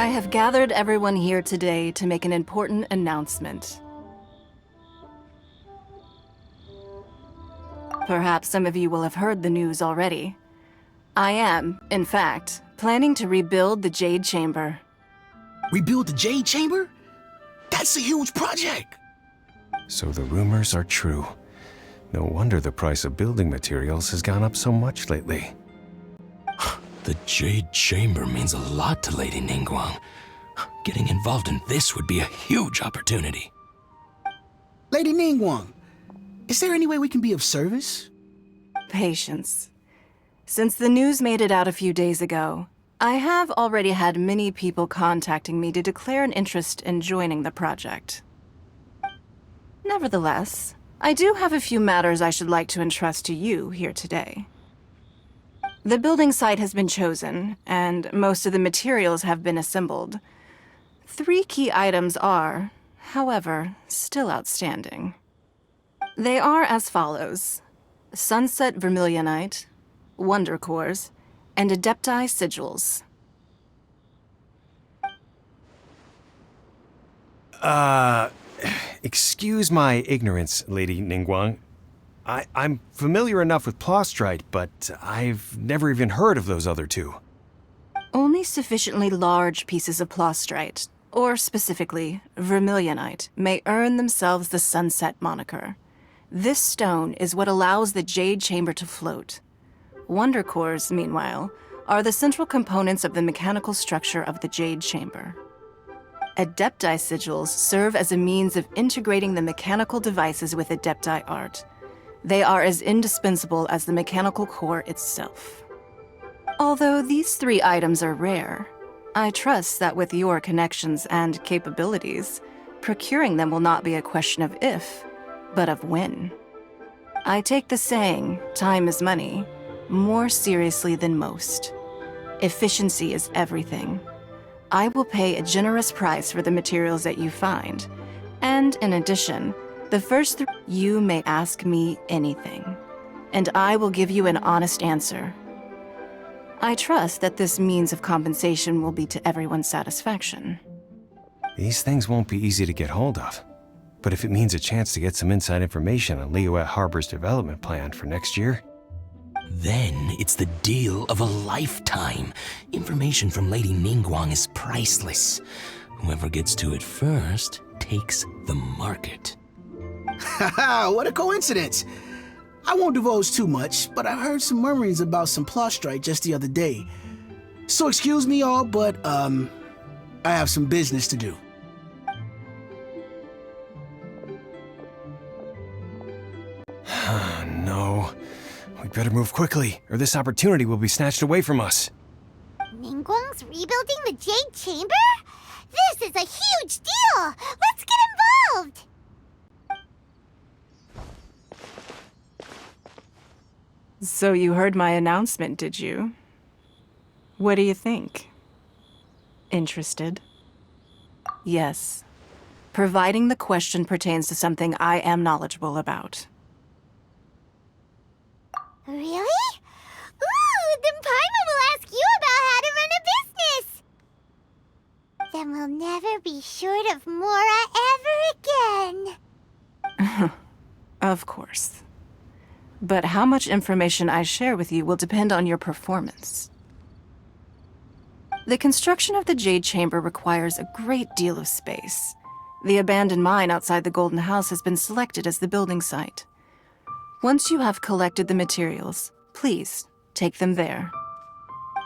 I have gathered everyone here today to make an important announcement. Perhaps some of you will have heard the news already. I am, in fact, planning to rebuild the Jade Chamber. Rebuild the Jade Chamber? That's a huge project! So the rumors are true. No wonder the price of building materials has gone up so much lately. The Jade Chamber means a lot to Lady Ningguang. Getting involved in this would be a huge opportunity. Lady Ningguang, is there any way we can be of service? Patience. Since the news made it out a few days ago, I have already had many people contacting me to declare an interest in joining the project. Nevertheless, I do have a few matters I should like to entrust to you here today. The building site has been chosen, and most of the materials have been assembled. 3 key items are, however, still outstanding. They are as follows: Sunset Vermilionite, Wonder Cores, and Adepti Sigils. Excuse my ignorance, Lady Ningguang. I'm familiar enough with Plostrite, but I've never even heard of those other 2. Only sufficiently large pieces of Plostrite, or specifically Vermilionite, may earn themselves the Sunset moniker. This stone is what allows the Jade Chamber to float. Wonder Cores, meanwhile, are the central components of the mechanical structure of the Jade Chamber. Adepti Sigils serve as a means of integrating the mechanical devices with Adepti art. They are as indispensable as the mechanical core itself. Although these 3 items are rare, I trust that with your connections and capabilities, procuring them will not be a question of if, but of when. I take the saying, time is money, more seriously than most. Efficiency is everything. I will pay a generous price for the materials that you find, and in addition, the first 3 you may ask me anything, and I will give you an honest answer. I trust that this means of compensation will be to everyone's satisfaction. These things won't be easy to get hold of. But if it means a chance to get some inside information on Liyuet Harbor's development plan for next year... Then it's the deal of a lifetime. Information from Lady Ningguang is priceless. Whoever gets to it first takes the market. Haha, what a coincidence! I won't divulge too much, but I heard some murmurings about some Plostrite just the other day. So excuse me all, but, I have some business to do. No. We better move quickly, or this opportunity will be snatched away from us. Ningguang's rebuilding the Jade Chamber? This is a huge deal! Let's get involved! So you heard my announcement, did you? What do you think? Interested? Yes. Providing the question pertains to something I am knowledgeable about. Really? Ooh, then Paimon will ask you about how to run a business! Then we'll never be short of Mora ever again. Of course. But how much information I share with you will depend on your performance. The construction of the Jade Chamber requires a great deal of space. The abandoned mine outside the Golden House has been selected as the building site. Once you have collected the materials, please take them there.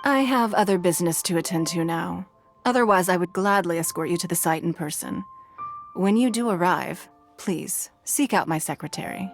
I have other business to attend to now. Otherwise, I would gladly escort you to the site in person. When you do arrive, please seek out my secretary.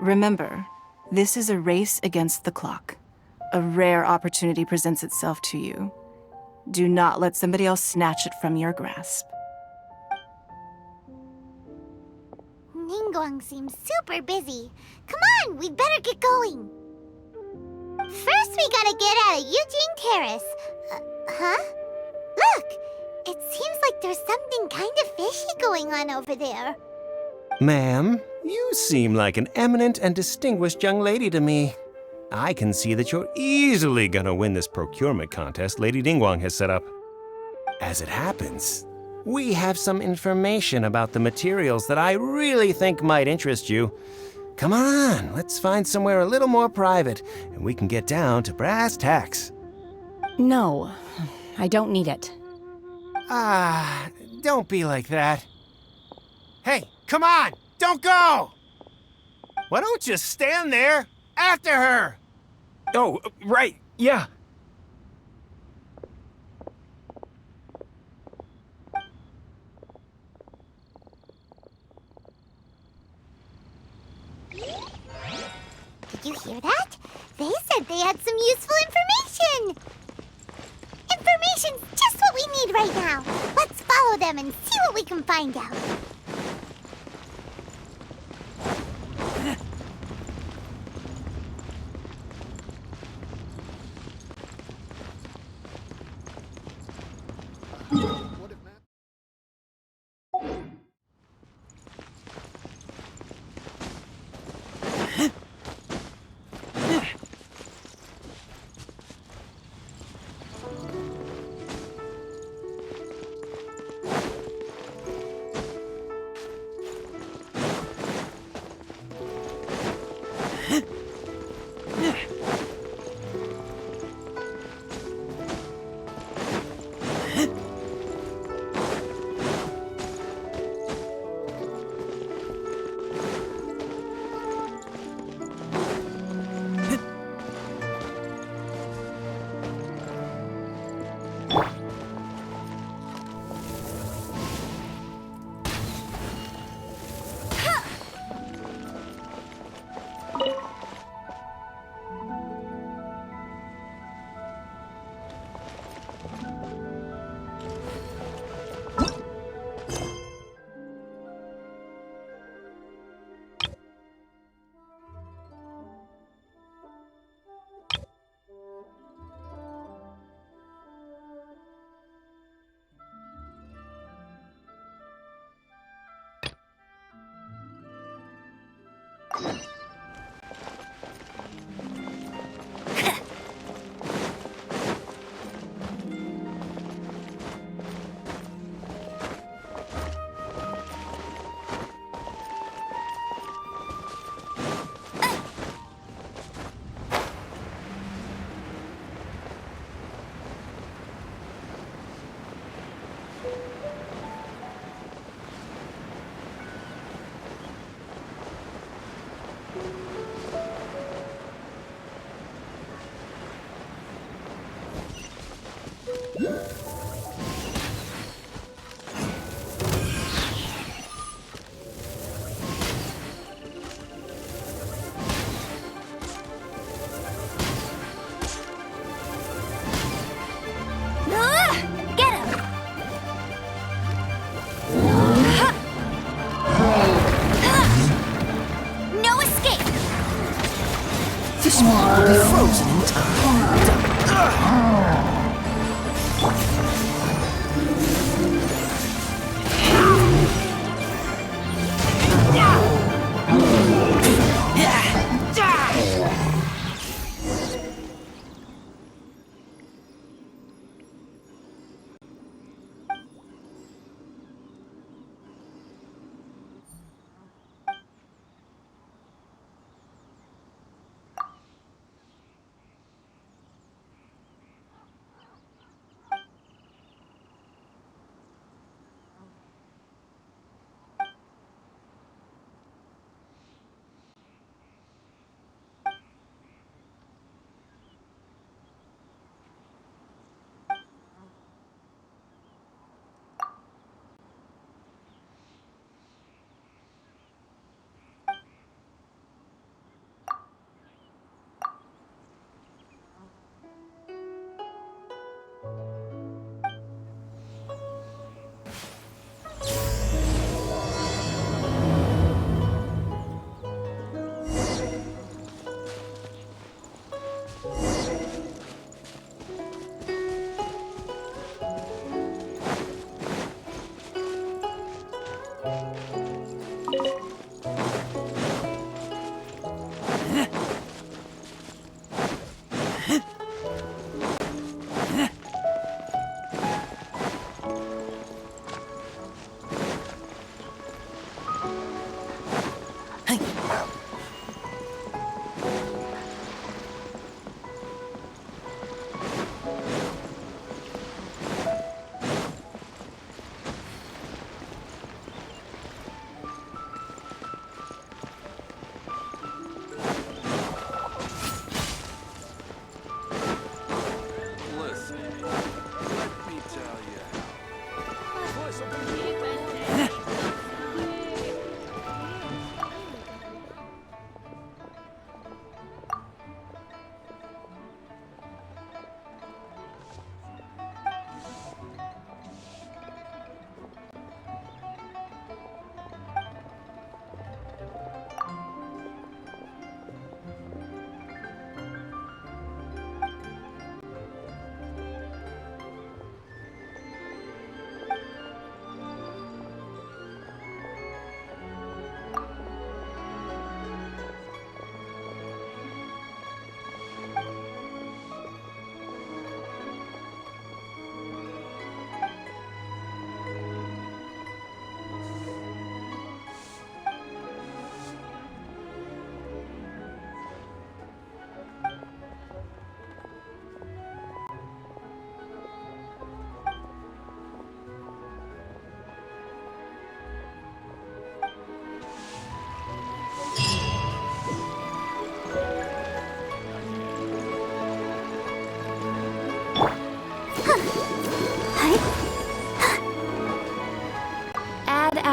Remember, this is a race against the clock. A rare opportunity presents itself to you. Do not let somebody else snatch it from your grasp. Ningguang seems super busy. Come on, we'd better get going. First, we gotta get out of Eugene Terrace. Huh? Look! It seems like there's something kind of fishy going on over there. Ma'am, you seem like an eminent and distinguished young lady to me. I can see that you're easily gonna win this procurement contest Lady Ningguang has set up. As it happens, we have some information about the materials that I really think might interest you. Come on, let's find somewhere a little more private, and we can get down to brass tacks. No, I don't need it. Ah, don't be like that. Hey, come on! Don't go! Why don't you stand there after her? Oh, right, yeah. Did you hear that? They said they had some useful information! Information's just what we need right now. Let's follow them and see what we can find out.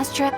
fast track?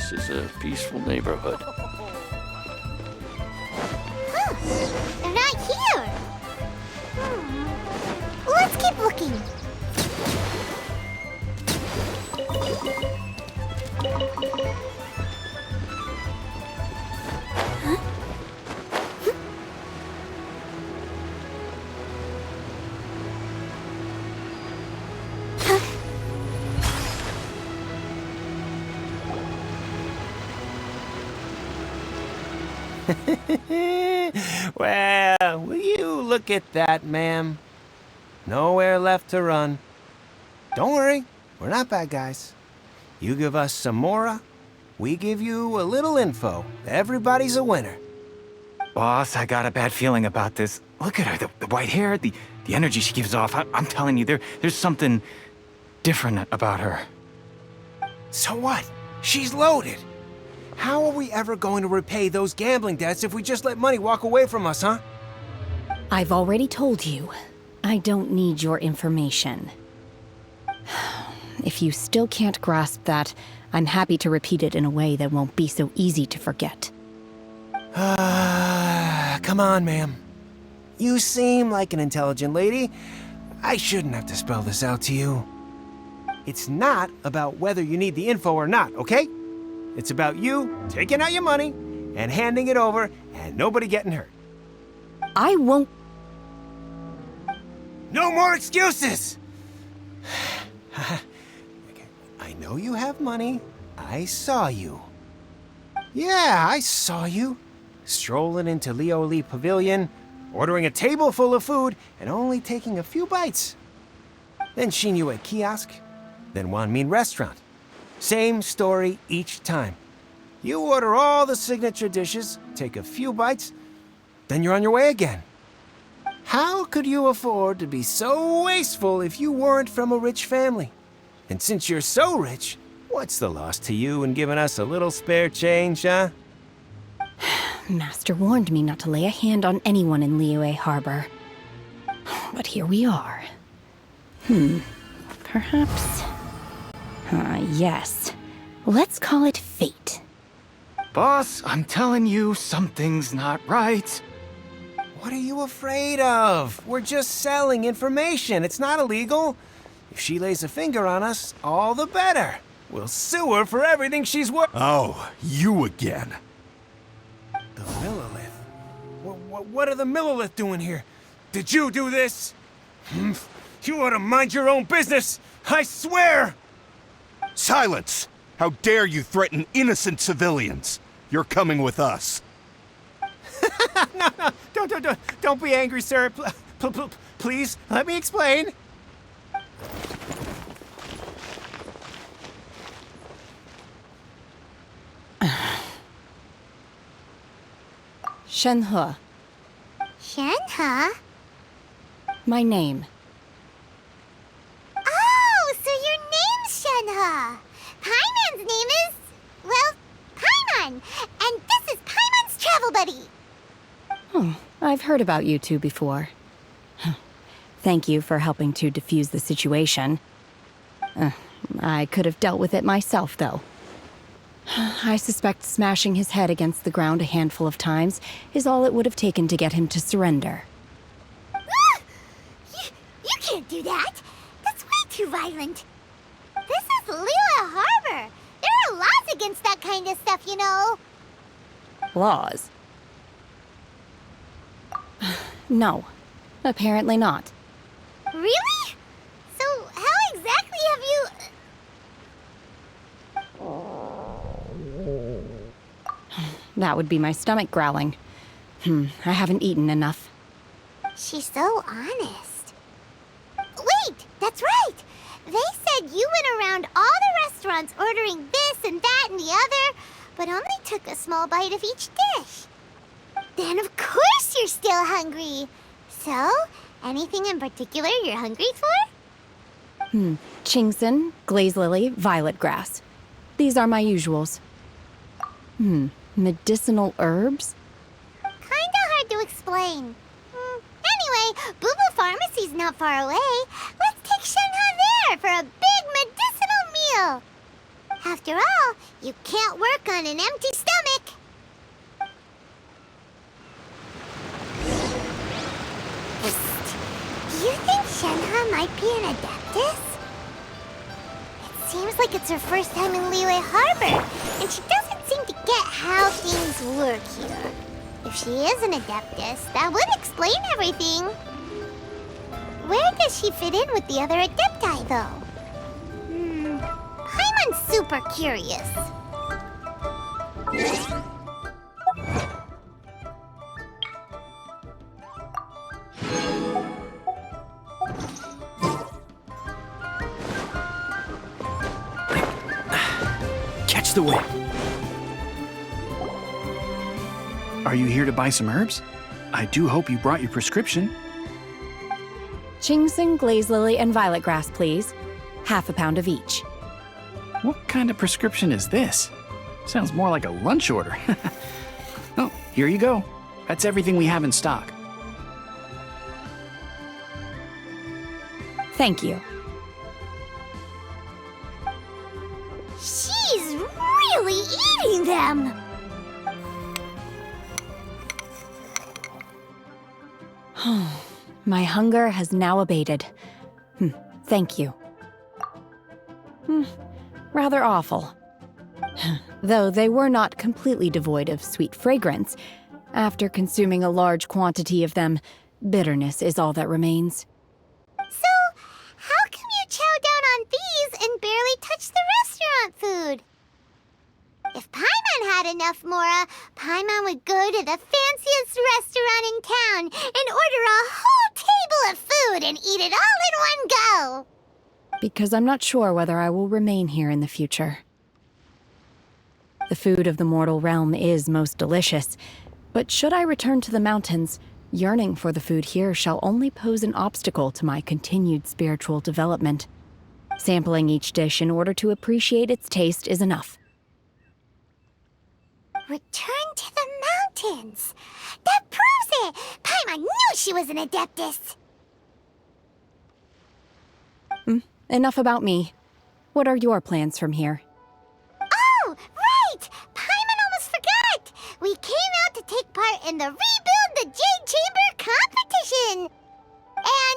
This is a peaceful neighborhood. Huh. They're not here. Let's keep looking. Well, will you look at that, ma'am? Nowhere left to run. Don't worry, we're not bad guys. You give us some mora, we give you a little info. Everybody's a winner. Boss, I got a bad feeling about this. Look at her, the white hair, the energy she gives off. I'm telling you, there's something different about her. So what? She's loaded. How are we ever going to repay those gambling debts if we just let money walk away from us, huh? I've already told you. I don't need your information. If you still can't grasp that, I'm happy to repeat it in a way that won't be so easy to forget. Come on, ma'am. You seem like an intelligent lady. I shouldn't have to spell this out to you. It's not about whether you need the info or not, okay? It's about you taking out your money and handing it over and nobody getting hurt. I won't. No more excuses! I know you have money. I saw you. Yeah, I saw you. Strolling into Leo Lee Pavilion, ordering a table full of food, and only taking a few bites. Then Shinyu at kiosk, then Wanmin restaurant. Same story each time. You order all the signature dishes, take a few bites, then you're on your way again. How could you afford to be so wasteful if you weren't from a rich family? And since you're so rich, what's the loss to you in giving us a little spare change, huh? Master warned me not to lay a hand on anyone in Liyue Harbor. But here we are. Perhaps... yes. Let's call it fate. Boss, I'm telling you, something's not right. What are you afraid of? We're just selling information. It's not illegal. If she lays a finger on us, all the better. We'll sue her for everything she's worth. Oh, you again. The Millilith? What are the Millilith doing here? Did you do this? You ought to mind your own business. I swear! Silence! How dare you threaten innocent civilians? You're coming with us. No, don't be angry, sir. Please, let me explain. Shenhe. Shenhe? My name. Oh, so your name's Shenhe. Paimon's name is, well, Paimon. And this is Paimon's travel buddy. I've heard about you two before. Thank you for helping to defuse the situation. I could have dealt with it myself, though. I suspect smashing his head against the ground a handful of times is all it would have taken to get him to surrender. do that. That's way too violent. This is Lila Harbor. There are laws against that kind of stuff, you know. Laws? No, apparently not. Really? So how exactly have you... That would be my stomach growling. I haven't eaten enough. She's so honest. Wait, that's right. They said you went around all the restaurants ordering this and that and the other, but only took a small bite of each dish. Then of course you're still hungry. So, anything in particular you're hungry for? Chingson, glaze lily, violet grass. These are my usuals. Medicinal herbs? Kinda hard to explain. Anyway, Boo Boo Pharmacy's not far away. Let's take Shenhe there for a big medicinal meal. After all, you can't work on an empty stomach. Psst. Do you think Shenhe might be an Adeptus? It seems like it's her first time in Liyue Harbor, and she doesn't seem to get how things work here. If she is an Adeptus, that would explain everything. Where does she fit in with the other Adepti, though? Paimon's super curious. Catch the wind. Are you here to buy some herbs? I do hope you brought your prescription. Chingson, glaze lily, and violet grass, please. Half a pound of each. What kind of prescription is this? Sounds more like a lunch order. Oh, here you go. That's everything we have in stock. Thank you. She's really eating them! My hunger has now abated. Thank you. Rather awful. Though they were not completely devoid of sweet fragrance. After consuming a large quantity of them, bitterness is all that remains. So, how come you chow down on these and barely touch the restaurant food? If Paimon had enough Mora, Paimon would go to the fanciest restaurant in town and order a whole table of food and eat it all in one go. Because I'm not sure whether I will remain here in the future. The food of the mortal realm is most delicious, but should I return to the mountains, yearning for the food here shall only pose an obstacle to my continued spiritual development. Sampling each dish in order to appreciate its taste is enough. Return to the mountains. That proves it! Paimon knew she was an Adeptus. Enough about me. What are your plans from here? Oh, right! Paimon almost forgot! We came out to take part in the Rebuild the Jade Chamber competition!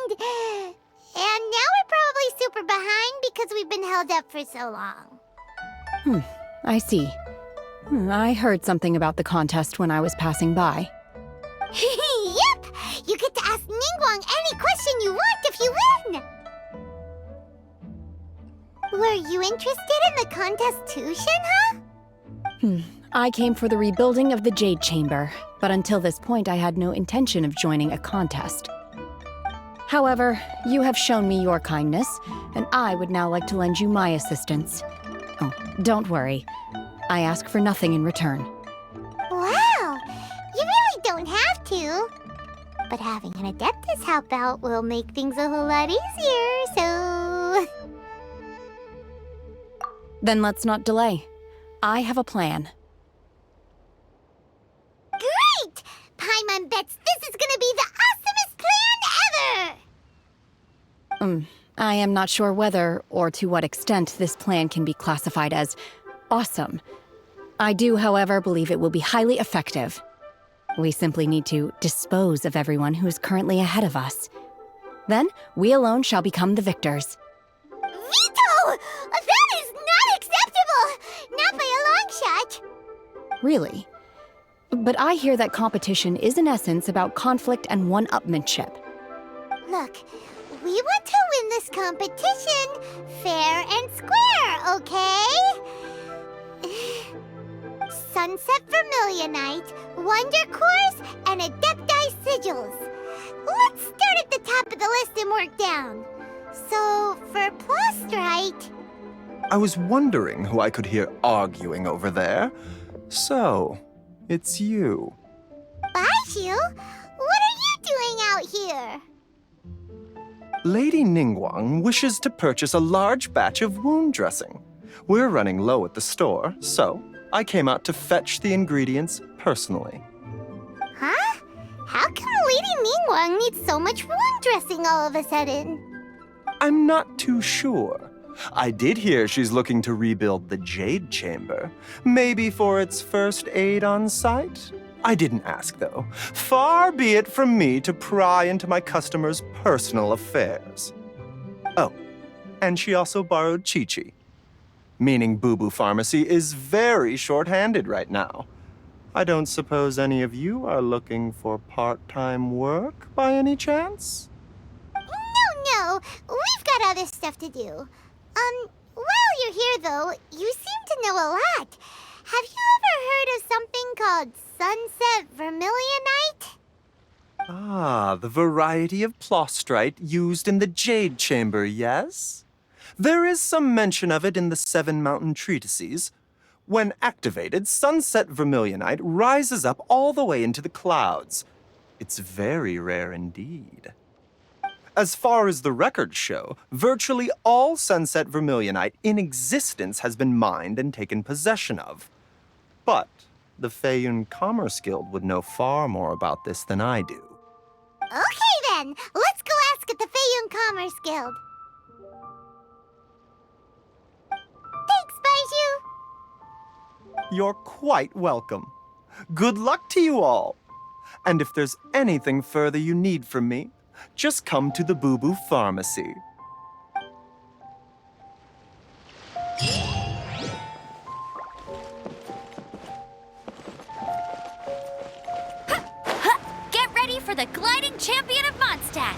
And now we're probably super behind because we've been held up for so long. I see. I heard something about the contest when I was passing by. Yep! You get to ask Ningguang any question you want if you win! Were you interested in the contest too, Shenhe? I came for the rebuilding of the Jade Chamber, but until this point I had no intention of joining a contest. However, you have shown me your kindness, and I would now like to lend you my assistance. Oh, don't worry. I ask for nothing in return. Wow! You really don't have to. But having an Adeptus help out will make things a whole lot easier, so... Then let's not delay. I have a plan. Great! Paimon bets this is gonna be the awesomest plan ever! I am not sure whether or to what extent this plan can be classified as awesome. I do, however, believe it will be highly effective. We simply need to dispose of everyone who is currently ahead of us. Then we alone shall become the victors. Veto! That is not acceptable! Not by a long shot! Really? But I hear that competition is in essence about conflict and one-upmanship. Look, we want to win this competition fair and square, okay? Sunset Vermilionite, Wonder Cores, and Adepti Sigils. Let's start at the top of the list and work down. So, for Plustrite... I was wondering who I could hear arguing over there. So, it's you. Baishu, what are you doing out here? Lady Ningguang wishes to purchase a large batch of wound dressing. We're running low at the store, so I came out to fetch the ingredients personally. Huh? How come Lady Ningguang needs so much wound dressing all of a sudden? I'm not too sure. I did hear she's looking to rebuild the Jade Chamber. Maybe for its first aid on site? I didn't ask, though. Far be it from me to pry into my customers' personal affairs. Oh, and she also borrowed Chi-Chi. Meaning Boo Boo Pharmacy is very short-handed right now. I don't suppose any of you are looking for part-time work by any chance? No, we've got other stuff to do. While you're here, though, you seem to know a lot. Have you ever heard of something called Sunset Vermilionite? Ah, the variety of Plustrite used in the Jade Chamber, yes? There is some mention of it in the Seven Mountain Treatises. When activated, Sunset Vermilionite rises up all the way into the clouds. It's very rare indeed. As far as the records show, virtually all Sunset Vermilionite in existence has been mined and taken possession of. But the Feiyun Commerce Guild would know far more about this than I do. Okay then, let's go ask at the Feiyun Commerce Guild. Thanks, Baishu. You're quite welcome. Good luck to you all. And if there's anything further you need from me, just come to the Boo Boo Pharmacy. Get ready for the gliding champion of Mondstadt!